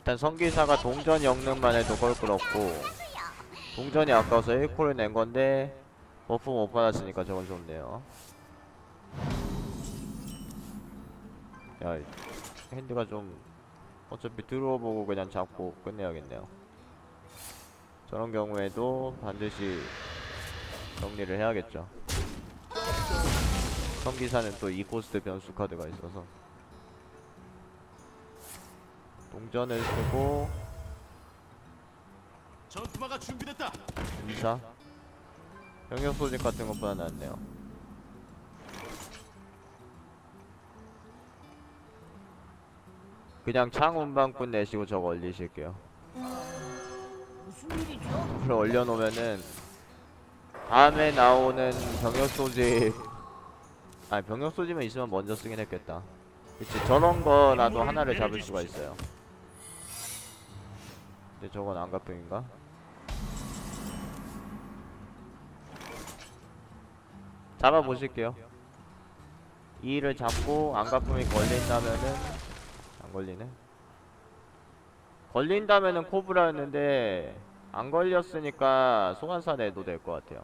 일단 성기사가 동전 영능만 해도 껄끄럽고, 동전이 아까워서 1콜을 낸 건데 버프 못 받았으니까 저건 좋네요. 야, 핸드가 좀 어차피 들어보고 그냥 잡고 끝내야겠네요. 저런 경우에도 반드시 정리를 해야겠죠. 성기사는 또 2코스트 변수 카드가 있어서 동전을 쓰고 전투마가 준비됐다. 이사 병력 소집 같은 것보다 낫네요. 그냥 창 운반꾼 내시고 저거 올리실게요. 무슨 일이죠? 그걸 올려놓으면은 다음에 나오는 병력 소집, 아니 병력 소집은 있으면 먼저 쓰긴 했겠다. 그치, 저런 거라도 하나를 잡을 수가 있어요. 근데 저건 안가평인가? 잡아보실게요. 2를 잡고 안가품이 걸린다면은, 안 걸리네. 걸린다면은 코브라였는데 안 걸렸으니까 소환사 내도 될 것 같아요.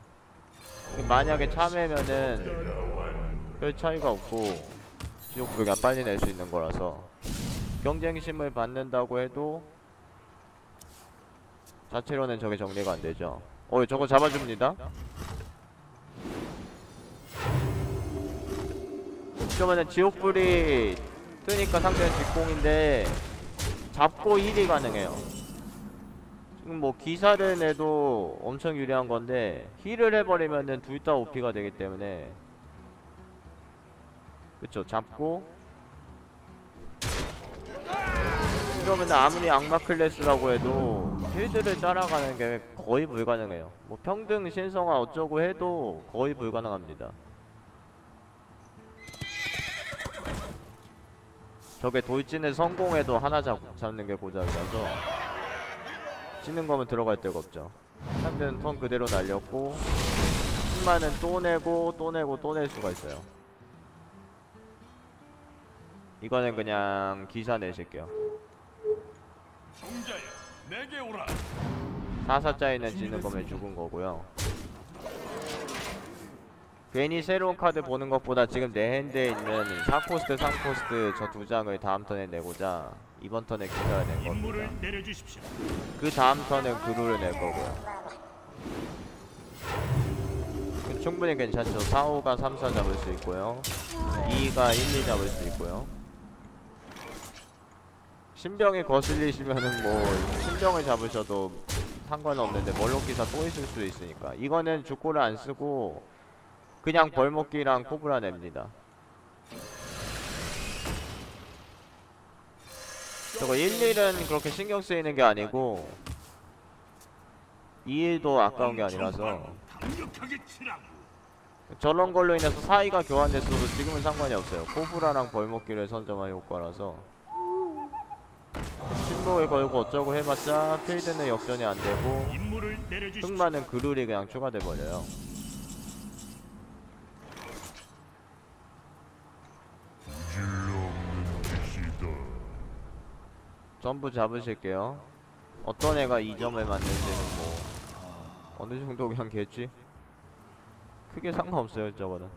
만약에 참외면은 별 차이가 없고 지옥불 그냥 빨리 낼 수 있는 거라서, 경쟁심을 받는다고 해도 자체로는 저게 정리가 안 되죠. 저거 잡아줍니다. 그러면은 지옥불이 뜨니까 상대는 뒷공인데 잡고 힐이 가능해요. 지금 뭐 기사를 내도 엄청 유리한 건데 힐을 해버리면은 둘 다 OP가 되기 때문에, 그쵸, 잡고 이러면 아무리 악마 클래스라고 해도 필드를 따라가는 게 거의 불가능해요. 뭐 평등 신성화 어쩌고 해도 거의 불가능합니다. 저게 돌진을 성공해도 하나 잡는 게 고작이라서 치는 거면 들어갈 데가 없죠. 상대는 턴 그대로 날렸고 10만은 또 내고 또 내고 또 낼 수가 있어요. 이거는 그냥 기사 내실게요. 종자야, 내게 오라. 4사짜리는 지는 거면 죽은 거고요. 괜히 새로운 카드 보는 것보다 지금 내 핸드에 있는 4코스트, 3코스트 저 두 장을 다음 턴에 내고자 이번 턴에 기사를 낸 겁니다. 임무를 내려주십시오. 그 다음 턴엔 그루를 낼 거고요. 충분히 괜찮죠. 4, 5가 3, 4 잡을 수 있고요. 2가 1, 2 잡을 수 있고요. 신병이 거슬리시면은 뭐 신병을 잡으셔도 상관없는데 멀록기사 또 있을 수 있으니까 이거는 주코를 안 쓰고 그냥 벌목기랑 코브라 냅니다. 저거 1, 1은 그렇게 신경 쓰이는 게 아니고 2, 1도 아까운 게 아니라서 강력하게 치라고. 저런 걸로 인해서 사이가 교환됐어도 지금은 상관이 없어요. 코브라랑 벌목기를 선점한 효과라서 침묵을 걸고 어쩌고 해봤자 필드는 역전이 안되고 임무를 내려주십시오. 흑마는 그룰이 그냥 추가돼버려요. 전부 잡으실게요. 어떤 애가 2점을 맞는지는 뭐 어느 정도 그냥 겠지? 크게 상관없어요 저거는.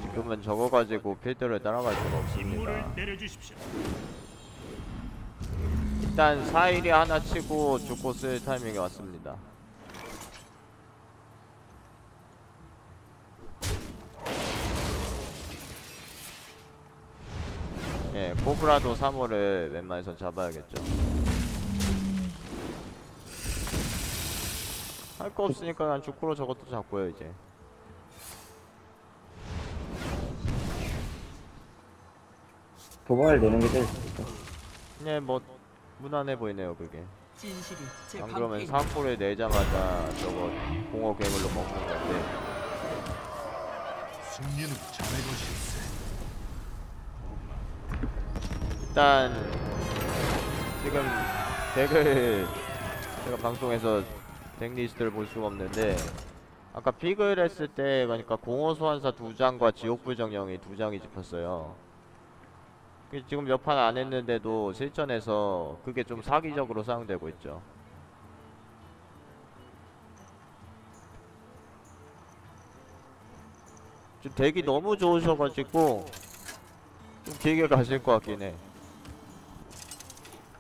지금은 저거 가지고 필드를 따라갈 수가 임무를 없습니다. 내려주십시오. 일단 4일이 하나 치고 죽고 쓸 타이밍이 왔습니다. 예, 코브라도 3호를 웬만해선 잡아야겠죠. 할 거 없으니까 그냥 주코로 저것도 잡고요 이제. 도발을 내는 게 제일 좋겠다. 예, 뭐 무난해 보이네요 그게. 진실이 제 안 그러면 방패 4콜을 내자마자 저거 공허 괴물로 먹는 건데. 승리는 자네 것일세. 일단 지금 덱을 제가 방송에서 덱리스트를 볼 수가 없는데 아까 픽을 했을 때 그러니까 공허 소환사 2장과 지옥불 정령이 2장이 집혔어요. 지금 몇 판 안 했는데도 실전에서 그게 좀 사기적으로 사용되고 있죠. 좀 덱이 너무 좋으셔가지고 좀 길게 가실 것 같긴 해.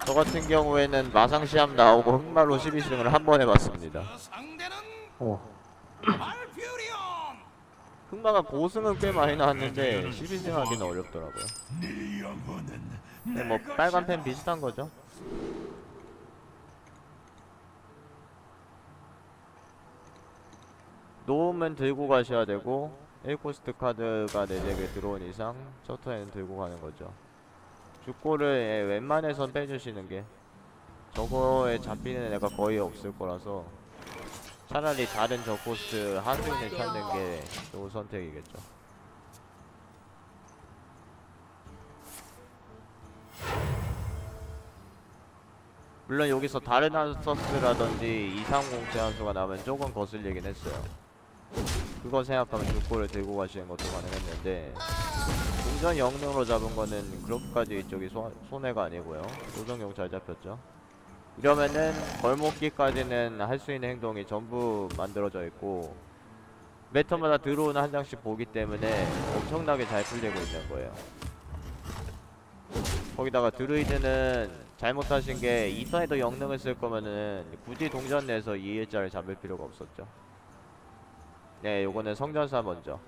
저 같은 경우에는 마상 시합 나오고 흑마로 12승을 한 번 해봤습니다. 상대는 어. 발퓨리온. 흑마가 고승은 꽤 많이 나왔는데 12승 하기는 어렵더라고요. 네 영혼은 근데 뭐 빨간 펜 비슷한 거죠. 놓으면 들고 가셔야 되고 1코스트 카드가 4개 들어온 이상 첫 턴에는 들고 가는 거죠. 죽고를 웬만해선 빼주시는 게 저거에 잡히는 애가 거의 없을 거라서 차라리 다른 저 코스트 하수인을 찾는 게 좋은 선택이겠죠. 물론 여기서 다른 한서스라든지 230 제한수가 나오면 조금 거슬리긴 했어요. 그거 생각하면 죽고를 들고 가시는 것도 가능했는데 동전 영능으로 잡은 거는 그렇게까지 이쪽이 손해가 아니고요. 노정용 잘 잡혔죠. 이러면은 벌목기까지는 할 수 있는 행동이 전부 만들어져 있고 매턴마다 들어오는 한 장씩 보기 때문에 엄청나게 잘 풀리고 있는 거예요. 거기다가 드루이드는 잘못하신 게 2턴에도 영능을 쓸 거면은 굳이 동전 내서 2일자를 잡을 필요가 없었죠. 네, 요거는 성전사 먼저.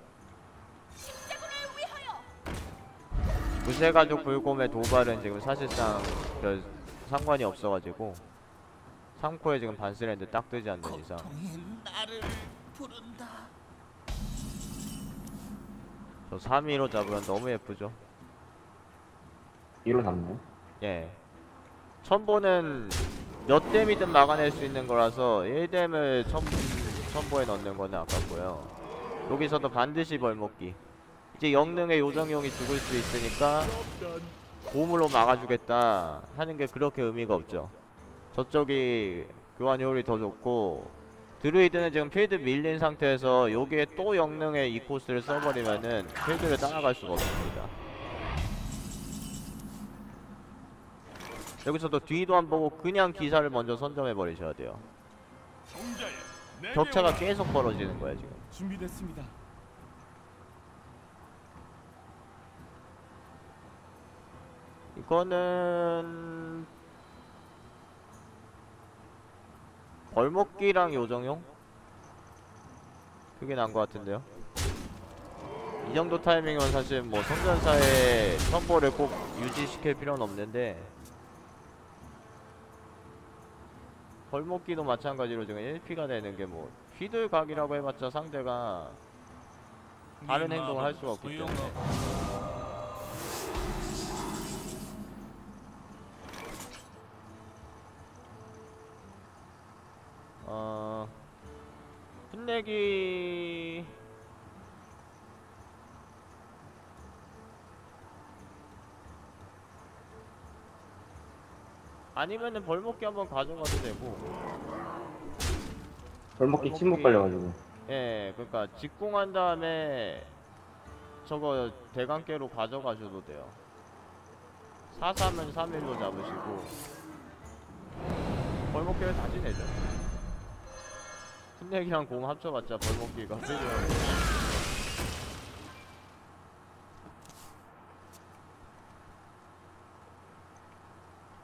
무쇠가죽 불곰의 도발은 지금 사실상 별 상관이 없어가지고 3코에 지금 반스랜드 딱 뜨지 않는 이상 나를 부른다. 저 3위로 잡으면 너무 예쁘죠. 뒤로 잡네. 예. 첨보는 몇 댐이든 막아낼 수 있는 거라서 1댐을 첨보에 넣는 거는 아깝고요. 여기서도 반드시 벌목기. 이제 영능의 요정용이 죽을 수 있으니까 보물로 막아주겠다 하는 게 그렇게 의미가 없죠. 저쪽이 교환 효율이 더 좋고 드루이드는 지금 필드 밀린 상태에서 여기에 또 영능의 이 코스를 써버리면은 필드를 따라갈 수가 없습니다. 여기서도 뒤도 안 보고 그냥 기사를 먼저 선점해 버리셔야 돼요. 격차가 계속 벌어지는 거야 지금. 준비됐습니다. 이거는 벌목기랑 요정용? 그게 나은 것 같은데요. 이 정도 타이밍은 사실 뭐 성전사의 첨보를 꼭 유지시킬 필요는 없는데 벌목기도 마찬가지로 지금 1피가 되는 게 뭐 휘둘각이라고 해봤자 상대가 다른 행동을 할 수가 없기 때문에 풋내기 아니면은 벌목기 한번 가져가도 되고 벌목기 침묵 걸려가지고. 예, 그러니까 직공한 다음에 저거 대강계로 가져가셔도 돼요. 4-3은 3일로 잡으시고 벌목기를 다시 내죠. 풋내기랑 공 합쳐봤자 벌목기가 필요해요.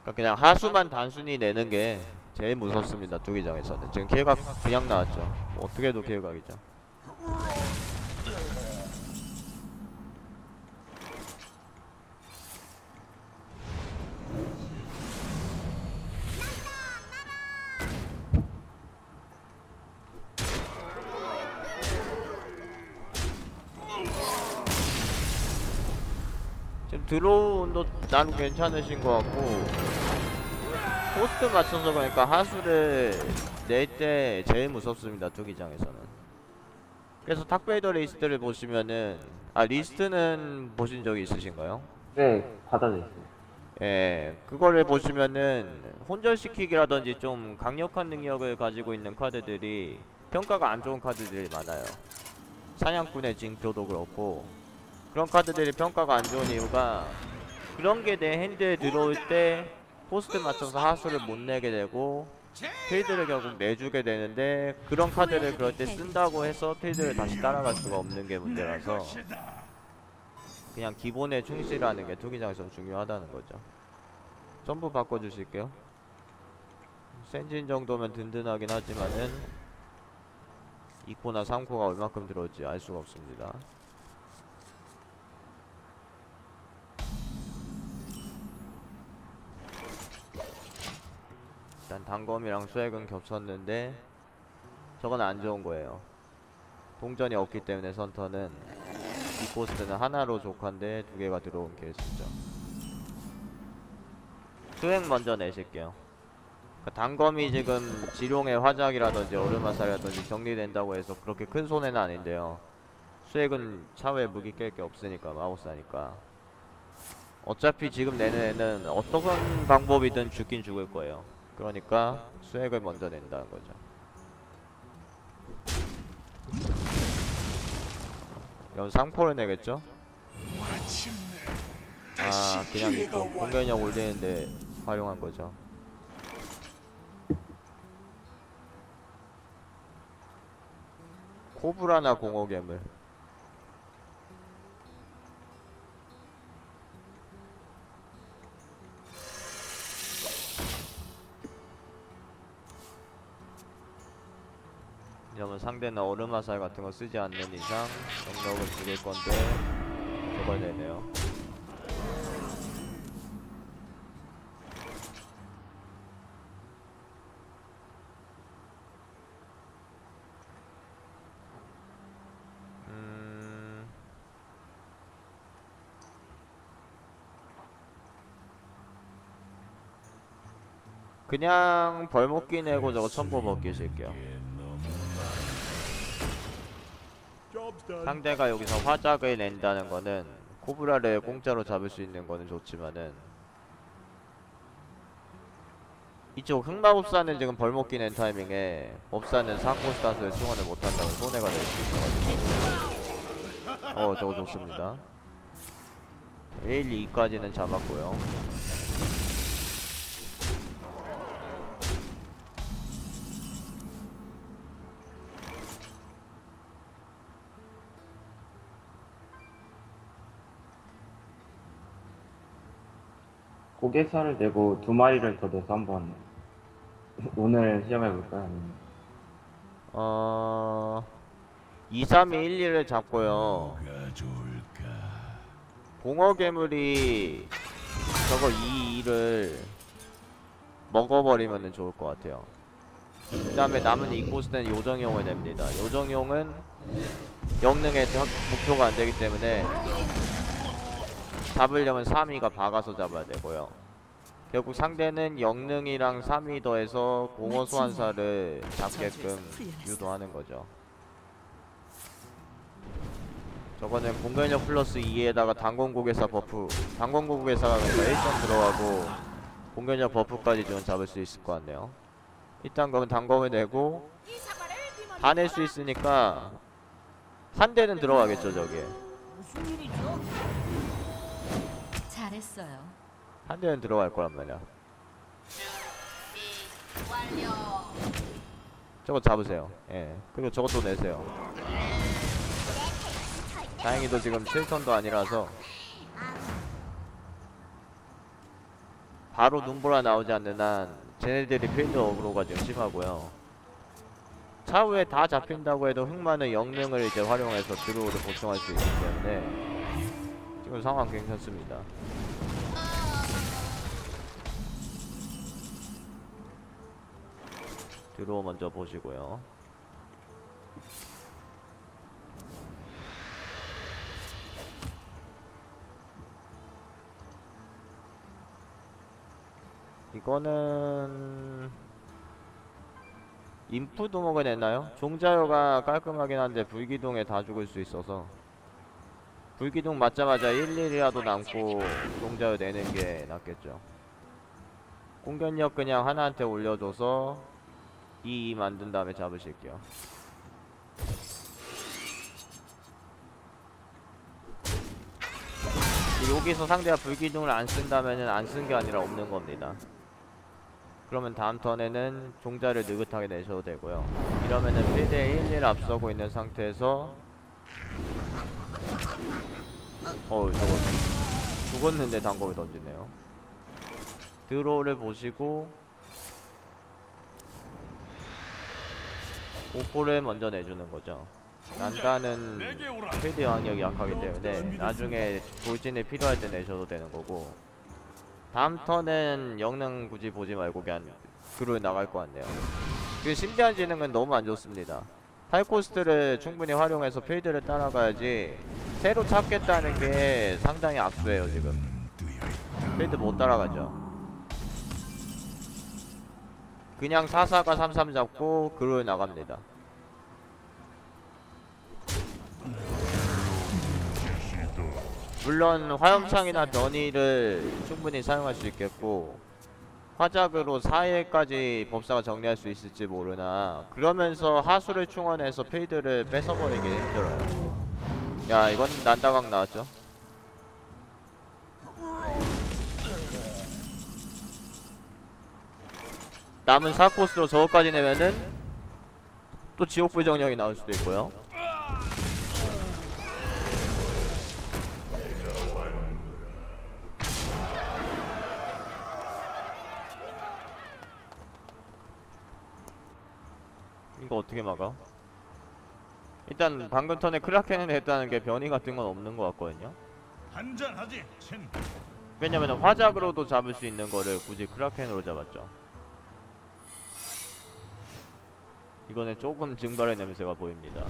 그러니까 그냥 하수만 단순히 내는 게 제일 무섭습니다. 투기장에서는 지금 킬각 그냥 나왔죠. 뭐 어떻게 해도 킬각이죠. 지금 드로운도 난 괜찮으신 것 같고 포스트 맞춰서 그러니까 하수를 낼 때 제일 무섭습니다. 투기장에서는. 그래서 탁베이더 리스트를 보시면은 리스트는 보신 적이 있으신가요? 네, 받아져 있어요. 예, 그거를 보시면은 혼절시키기라든지 좀 강력한 능력을 가지고 있는 카드들이 평가가 안 좋은 카드들이 많아요. 사냥꾼의 징표도 그렇고 그런 카드들이 평가가 안 좋은 이유가 그런 게 내 핸드에 들어올 때 포스트 맞춰서 하수를 못 내게 되고 필드를 결국 내주게 되는데 그런 카드를 그럴 때 쓴다고 해서 필드를 다시 따라갈 수가 없는 게 문제라서 그냥 기본에 충실하는 게 투기장에서 중요하다는 거죠. 전부 바꿔주실게요. 센진 정도면 든든하긴 하지만은 2코나 3코가 얼마큼 들어올지 알 수가 없습니다. 일단 단검이랑 수액은 겹쳤는데 저건 안 좋은 거예요. 동전이 없기 때문에 선터는 이 코스트는 하나로 족한데 두 개가 들어온 케이스죠. 수액 먼저 내실게요. 단검이 지금 지룡의 화작이라든지 얼음화살이라든지 정리된다고 해서 그렇게 큰 손해는 아닌데요. 수액은 차후에 무기 깰 게 없으니까 마법사니까 어차피 지금 내는 애는 어떤 방법이든 죽긴 죽을 거예요. 그러니까 수액을 먼저 낸다는 거죠. 그럼 3코를 내겠죠? 아 그냥 이거 공격력 올리는데 활용한 거죠. 코브라나 공허괴물. 이러면 상대는 얼음화살 같은 거 쓰지 않는 이상 영역을 죽일 건데 저걸 내네요. 그냥 벌목기 내고 저거 첨보 벗기실게요. 상대가 여기서 화작을 낸다는 거는 코브라를 공짜로 잡을 수 있는 거는 좋지만은 이쪽 흑마법사는 지금 벌목기 낸 타이밍에 법사는 상코스타스를 충원을 못한다고 손해가 될 수 있어가지고 저거 좋습니다. 1, 2까지는 잡았고요. 고개살을 내고 2마리를 더 내서 한번 오늘 시험해볼까요? 2, 3, 2, 1, 2를 잡고요. 공허괴물이 저거 2, 2를 먹어버리면 좋을 것 같아요. 그 다음에 남은 이 코스는 요정용을 냅니다. 요정용은 영능의 목표가 안 되기 때문에 잡으려면 3위가 박아서 잡아야 되고요. 결국 상대는 영능이랑 3위 더해서 공허 소환사를 잡게끔 유도하는 거죠. 저거는 공격력 플러스 2에다가 단검고개사 버프, 단검고개사가 그러니까 1점 들어가고 공격력 버프까지 좀 잡을 수 있을 것 같네요. 일단 그러면 단검을 내고 다 낼 수 있으니까 한 대는 들어가겠죠 저게. 무슨 일이죠? 잘했어요. 한 대는 들어갈 거란 말이야. 저거 잡으세요. 예. 그리고 저것도 내세요. 다행히도 지금 7턴도 아니라서 바로 눈보라 나오지 않는 한 쟤네들이 필드 어그로가 좀 심하고요. 차후에 다 잡힌다고 해도 흑마는 영능을 이제 활용해서 드로우를 보충할 수 있기 때문에 지금 상황 괜찮습니다. 드로우 먼저 보시고요. 이거는 인프 도목을 냈나요? 종자효가 깔끔하긴 한데 불기둥에 다 죽을 수 있어서 불기둥 맞자마자 1일이라도 남고 종자를 내는 게 낫겠죠. 공격력 그냥 하나한테 올려줘서 2 만든 다음에 잡으실게요. 여기서 상대가 불기둥을 안 쓴다면은 안 쓴 게 아니라 없는 겁니다. 그러면 다음 턴에는 종자를 느긋하게 내셔도 되고요. 이러면은 필드에 1, 1 앞서고 있는 상태에서 저거 죽었는데 단검을 던지네요. 드로우를 보시고 오포를 먼저 내주는 거죠. 난다는 필드 영향력이 약하기 때문에 나중에 돌진이 필요할 때 내셔도 되는 거고, 다음 턴은 영능 굳이 보지 말고 그냥 그로 나갈 것 같네요. 그 신비한 지능은 너무 안 좋습니다. 타이코스트를 충분히 활용해서 필드를 따라가야지 새로 찾겠다는 게 상당히 악수예요. 지금 필드 못 따라가죠. 그냥 4-4가 3-3 잡고 그로 나갑니다. 물론 화염창이나 변이를 충분히 사용할 수 있겠고 화작으로 4일까지 법사가 정리할 수 있을지 모르나, 그러면서 하수를 충원해서 필드를 뺏어버리기 힘들어요. 야, 이건 난다각 나왔죠. 남은 4코스로 저거까지 내면은 또 지옥불 정령이 나올 수도 있고요. 이거 어떻게 막아? 일단 방금 턴에 크라켄을 했다는 게 변이 같은 건 없는 것 같거든요. 한잔하지, 친. 왜냐면 화작으로도 잡을 수 있는 거를 굳이 크라켄으로 잡았죠. 이거는 조금 증발의 냄새가 보입니다.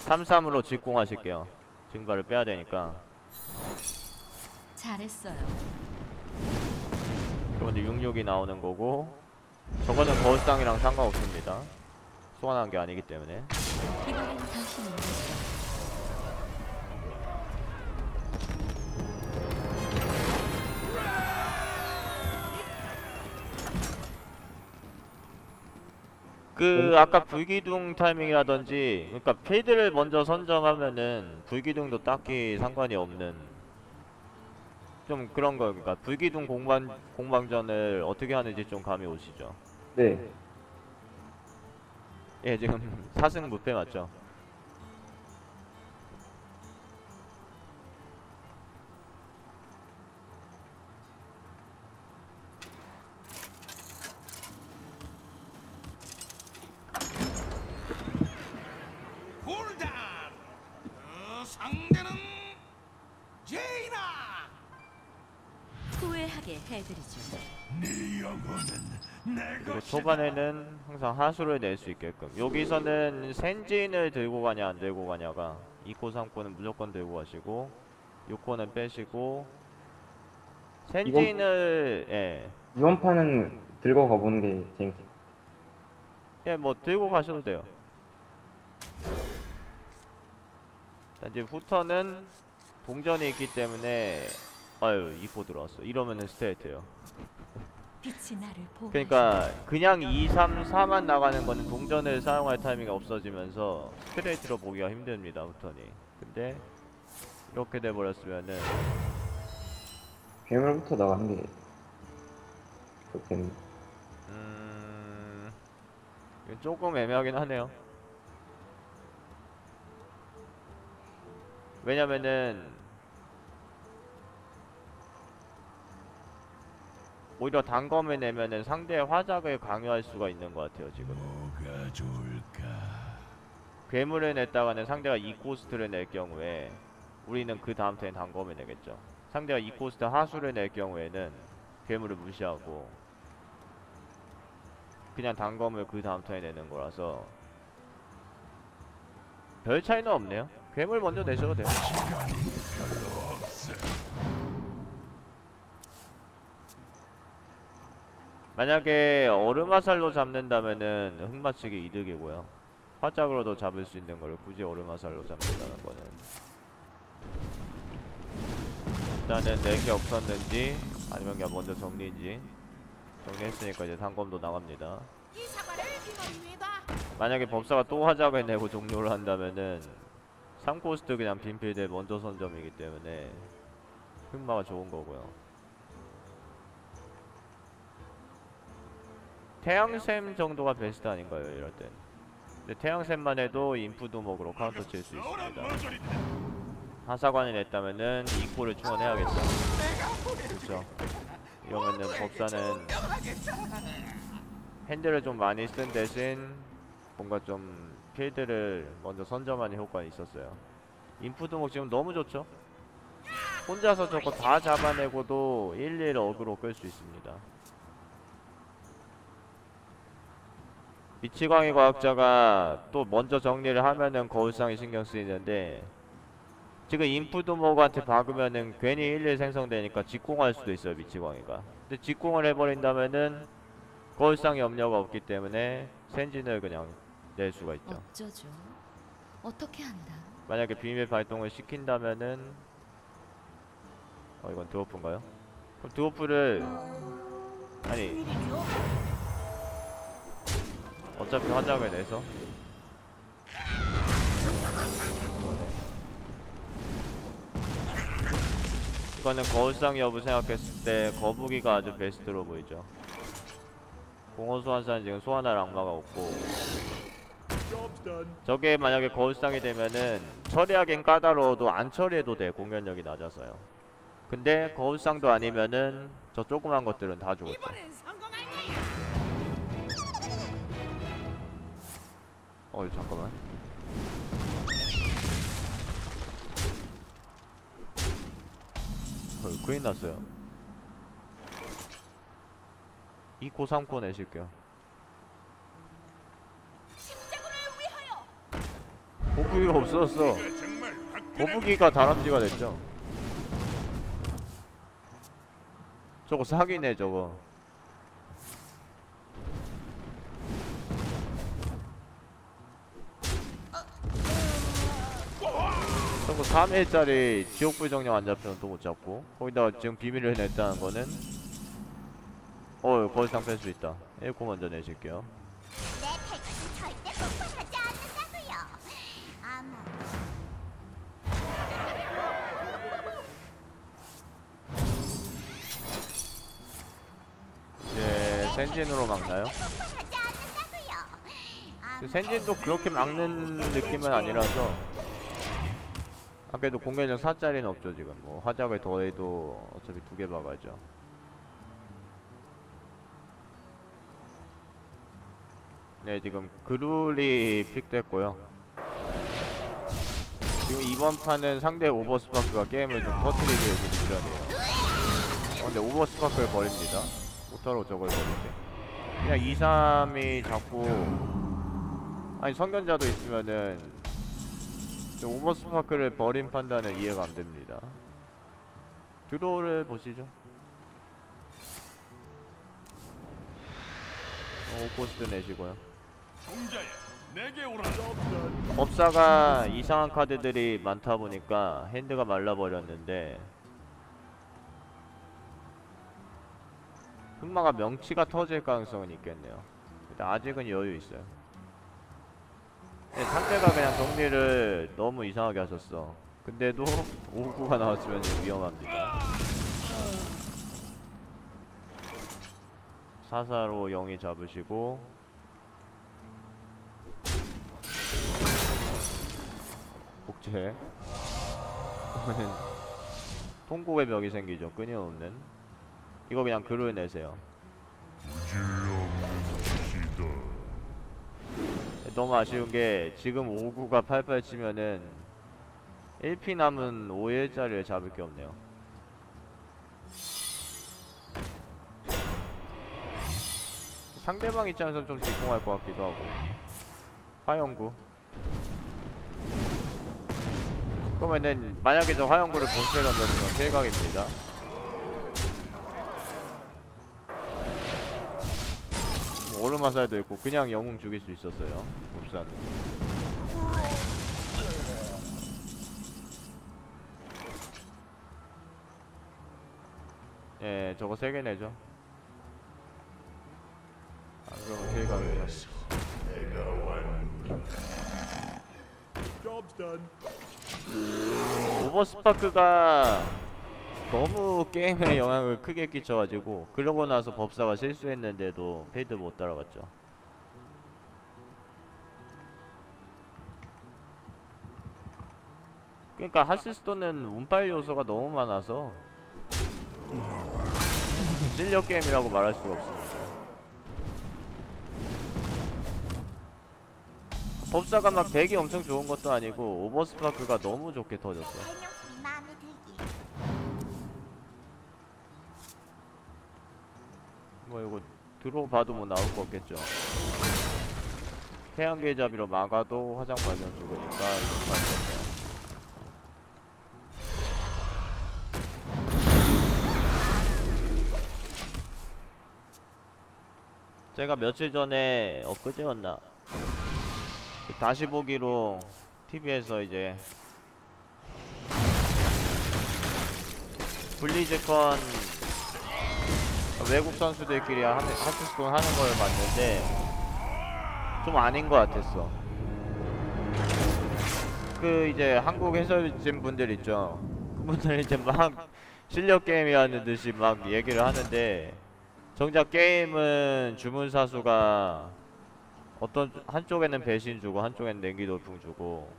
(3-3) 으로 직공하실게요. 증발을 빼야 되니까. 잘했어요. 그런데 66이 나오는 거고, 저거는 거울상이랑 상관없습니다. 소환한 게 아니기 때문에. 이번엔 당신이 이겼어. 아까 불기둥 타이밍이라든지, 그러니까 필드를 먼저 선정하면은 불기둥도 딱히 상관이 없는 좀 그런 거. 그러니까 불기둥 공방전을 어떻게 하는지 좀 감이 오시죠? 네. 예, 지금 4승 무패 맞죠? 홀단. 상대는 제이나. 후회하게 해드리죠. 네 영혼은 내 그리고 것이다. 초반에는 항상 하수를 낼 수 있게끔. 여기서는 센진을 들고 가냐 안 들고 가냐가 2코 3코는 무조건 들고 가시고 6코는 빼시고 센진을 이번 판은 들고 가보는 게 재밌어요. 뭐 들고 가셔도 돼요. 자, 이제 후턴은 동전이 있기 때문에 2코 들어왔어. 이러면은 스트레이트예요. 빛이 나를 보고. 그러니까 그냥 2, 3, 4만 나가는 거는 동전을 사용할 타이밍이 없어지면서 스트레이트로 보기가 힘듭니다, 후턴이. 근데 이렇게 돼버렸으면은 괴물부터 나가는 게 좋겠네. 이건 조금 애매하긴 하네요. 왜냐면은 오히려 단검을 내면은 상대의 화작을 강요할 수가 있는 것 같아요. 지금 뭐가 좋을까? 괴물을 냈다가는 상대가 2코스트를 낼 경우에 우리는 그 다음 턴에 단검을 내겠죠. 상대가 2코스트 하수를 낼 경우에는 괴물을 무시하고 그냥 단검을 그 다음 턴에 내는 거라서 별 차이는 없네요. 괴물 먼저 내셔도 돼요. 시간이 별로 없어. 만약에 얼음화살로 잡는다면은 흑마치기 이득이고요. 화작으로도 잡을 수 있는 걸 굳이 얼음화살로 잡는다는 거는 일단은 4개 없었는지 아니면 그냥 먼저 정리인지 정리했으니까 이제 단검도 나갑니다. 이 사과를 비너입니다. 만약에 법사가 또 화작을 내고 종료를 한다면은 3코스트 그냥 빈필드 먼저 선점이기 때문에 흑마가 좋은 거고요. 태양샘 정도가 베스트 아닌가요, 이럴 땐. 근데 태양샘만 해도 인프두목으로 카운터 칠 수 있습니다. 하사관이 냈다면은 이코를 충원해야겠죠. 그렇죠. 이러면은 법사는 핸들을 좀 많이 쓴 대신 뭔가 좀 필드를 먼저 선점하는 효과가 있었어요. 인프두목 지금 너무 좋죠? 혼자서 저거 다 잡아내고도 1-1 어그로 끌 수 있습니다. 미치광이 과학자가 또 먼저 정리를 하면은 거울상이 신경 쓰이는데 지금 인프두목한테 박으면은 괜히 1-1 생성되니까 직공할 수도 있어요, 미치광이가. 근데 직공을 해버린다면은 거울상 염려가 없기 때문에 센진을 그냥 낼 수가 있죠. 어쩌죠? 어떻게 한다? 만약에 비밀 발동을 시킨다면은 이건 드워프인가요? 그럼 드워프를 아니 어차피 화작을 내서 이거는 거울상 여부 생각했을 때 거북이가 아주 베스트로 보이죠. 공허 소환사는 지금 소환할 악마가 없고 저게 만약에 거울상이 되면은 처리하긴 까다로워도 안 처리해도 돼. 공격력이 낮아서요. 근데 거울상도 아니면은 저 조그만 것들은 다 죽었죠. 이번엔 성공할 거야. 잠깐만. 큰일 났어요. 2코 3코 내실게요. 십자군을 위하여. 거북이가 없어졌어. 정말 거북이가 다람쥐가 됐죠. 저거 사기네 저거. 저거 3회짜리 지옥불 정령 안 잡히면 또 못 잡고 거기다가 지금 비밀을 냈다는 거는 거기상 뺄 수 있다. 1코 먼저 내실게요. 내 패기는 절대 폭발하지 않는다고요. 아마 이제 센진으로 막나요? 폭발하지 않는다고요. 아마 센진도 그렇게 막는 느낌은 아니라서 아까도 공격력 4짜리는 없죠. 지금 뭐 화작을 더해도 어차피 2개 박아야죠. 네, 지금 그룰이 픽됐고요. 지금 이번 판은 상대 오버스파크가 게임을 좀 터뜨리기 위해서 밀어내요. 근데 오버스파크를 버립니다. 오타로 저걸 버리지. 그냥 2-3이 자꾸 아니 선견자도 있으면은 오버스파크를 버린 판단은 이해가 안 됩니다. 드로우를 보시죠. 오코스트 내시고요. 종자야, 내게 오라. 법사가 이상한 카드들이 많다 보니까 핸드가 말라버렸는데 흑마가 명치가 터질 가능성은 있겠네요. 일단 아직은 여유 있어요. 네, 상대가 그냥 정리를 너무 이상하게 하셨어. 근데도 5구가 나왔으면 위험합니다. 사사로 0이 잡으시고 복제 그러면 통곡의 벽이 생기죠. 끊임없는. 이거 그냥 글을 내세요. 너무 아쉬운 게 지금 5구가 88 치면은 1피 남은 5일짜리를 잡을 게 없네요. 상대방 입장에선 좀 직공할 것 같기도 하고. 화영구. 그러면은 만약에 저 화영구를 본체에 던졌으면 필각입니다. 오르마살도 있고 그냥 영웅 죽일 수 있었어요. 법사는. 예, 저거 3개 내죠. 안 그러면 킬각이에요. 오버스파크가 너무 게임에 영향을 크게 끼쳐가지고 그러고 나서 법사가 실수했는데도 페이드 못 따라갔죠. 그러니까 하스스톤은 운빨 요소가 너무 많아서 실력 게임이라고 말할 수가 없습니다. 법사가 막 덱이 엄청 좋은 것도 아니고 오버스파크가 너무 좋게 터졌어. 설명이 마음에 들기. 뭐 이거 들어봐도 뭐 나올 거 없겠죠. 태양계 잡이로 막아도 화장 발견 죽으니까 이거 맞겠네요. 제가 며칠 전에 엊그제였나 다시 보기로 TV에서 이제 블리즈컨 외국 선수들끼리 하스스톤 하는 걸 봤는데 좀 아닌 것 같았어. 그 이제 한국 해설진 분들 있죠. 그분들 이제 막 실력 게임이라는 듯이 막 얘기를 하는데 정작 게임은 주문사수가 어떤 한쪽에는 배신 주고 한쪽에는 냉기 돌풍 주고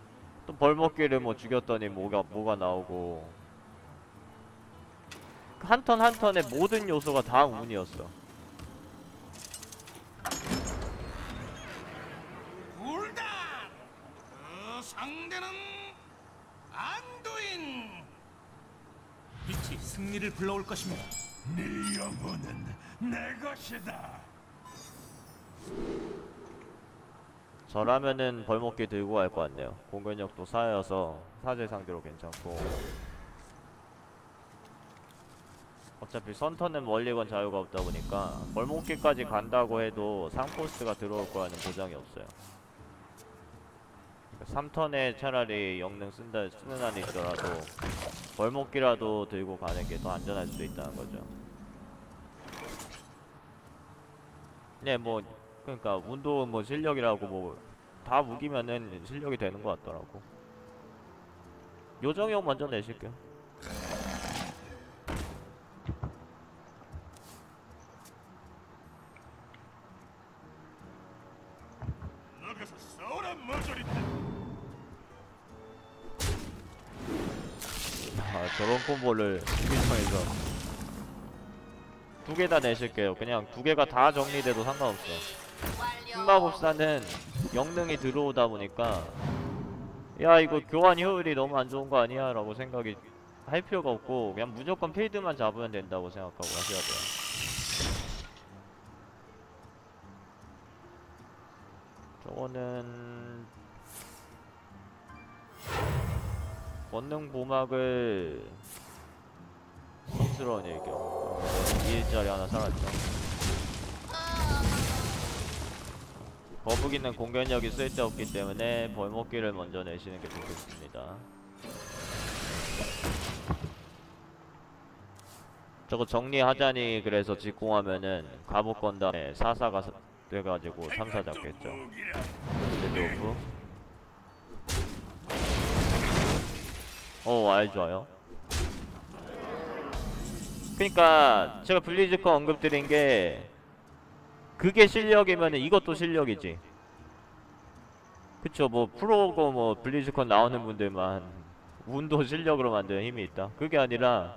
또 벌목기를 뭐 죽였더니 뭐가 나오고 한 턴 한 턴의 모든 요소가 다 운이었어. 굴단. 그 상대는 안두인. 빛이 승리를 불러올 것입니다. 네 영혼은 내 것이다. 저라면은 벌목기 들고 갈 것 같네요. 공격력도 쌓여서 사제 상대로 괜찮고 어차피 선턴은 멀리건 자유가 없다 보니까 벌목기까지 간다고 해도 상포스가 들어올 거라는 보장이 없어요. 3턴에 차라리 영능 쓰는 한이 있더라도 벌목기라도 들고 가는 게 더 안전할 수도 있다는 거죠. 네, 뭐 그러니까 운도 뭐 실력이라고 뭐 다 무기면은 실력이 되는 것 같더라고. 요정형 먼저 내실게요. 너가서 싸우라 머저리다. 아, 저런 콤보를 필성에서 2개 다 내실게요. 그냥 2개가 다 정리돼도 상관없어. 흑마법사는 영능이 들어오다 보니까 야 이거 교환 효율이 너무 안 좋은 거 아니야? 라고 생각이 할 필요가 없고 그냥 무조건 필드만 잡으면 된다고 생각하고 하셔야 돼요. 저거는 권능 보막을 쑥스러운 일격 2일짜리 하나 살았죠. 거북이는 공격력이 쓸데없기 때문에 벌목기를 먼저 내시는 게 좋겠습니다. 저거 정리하자니 그래서 직공하면은 갑옷 건 다음에 4사가 돼가지고 3사 잡겠죠. 레드오프 알 좋아요. 그니까 제가 블리즈컨 언급드린 게 그게 실력이면은 이것도 실력이지. 그쵸, 뭐 프로고 뭐 블리즈컨 나오는 분들만 운도 실력으로 만드는 힘이 있다. 그게 아니라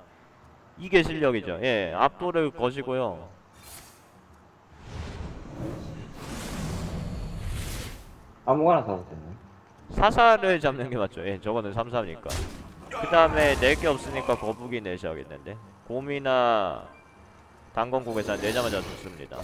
이게 실력이죠. 예, 압도를 거시고요. 아무거나 사도 되나요? 사사를 잡는 게 맞죠. 예, 저거는 3사니까. 그 다음에 낼 게 없으니까 거북이 내셔야겠는데. 곰이나 단건국에서 내자마자 죽습니다.